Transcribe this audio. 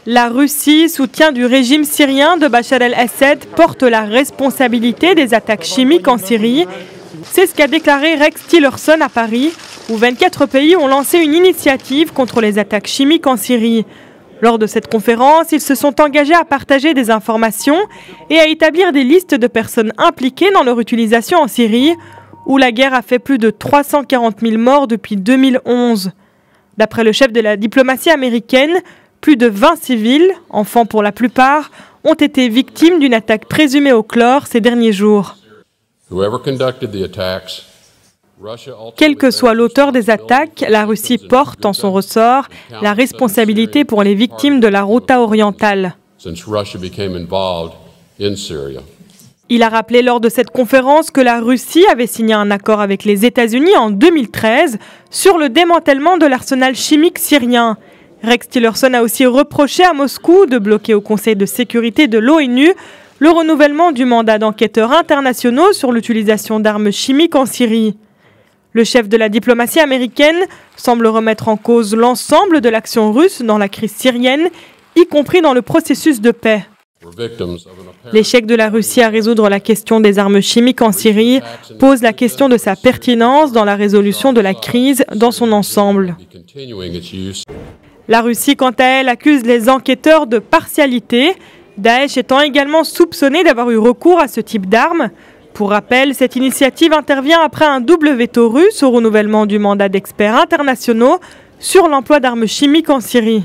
La Russie, soutien du régime syrien de Bachar el-Assad, porte la responsabilité des attaques chimiques en Syrie. C'est ce qu'a déclaré Rex Tillerson à Paris, où 24 pays ont lancé une initiative contre les attaques chimiques en Syrie. Lors de cette conférence, ils se sont engagés à partager des informations et à établir des listes de personnes impliquées dans leur utilisation en Syrie, où la guerre a fait plus de 340 000 morts depuis 2011. D'après le chef de la diplomatie américaine, plus de 20 civils, enfants pour la plupart, ont été victimes d'une attaque présumée au chlore ces derniers jours. Quel que soit l'auteur des attaques, la Russie porte en son ressort la responsabilité pour les victimes de la Ghouta orientale. Il a rappelé lors de cette conférence que la Russie avait signé un accord avec les États-Unis en 2013 sur le démantèlement de l'arsenal chimique syrien. Rex Tillerson a aussi reproché à Moscou de bloquer au Conseil de sécurité de l'ONU le renouvellement du mandat d'enquêteurs internationaux sur l'utilisation d'armes chimiques en Syrie. Le chef de la diplomatie américaine semble remettre en cause l'ensemble de l'action russe dans la crise syrienne, y compris dans le processus de paix. L'échec de la Russie à résoudre la question des armes chimiques en Syrie pose la question de sa pertinence dans la résolution de la crise dans son ensemble. La Russie, quant à elle, accuse les enquêteurs de partialité, Daesh étant également soupçonné d'avoir eu recours à ce type d'armes. Pour rappel, cette initiative intervient après un double veto russe au renouvellement du mandat d'experts internationaux sur l'emploi d'armes chimiques en Syrie.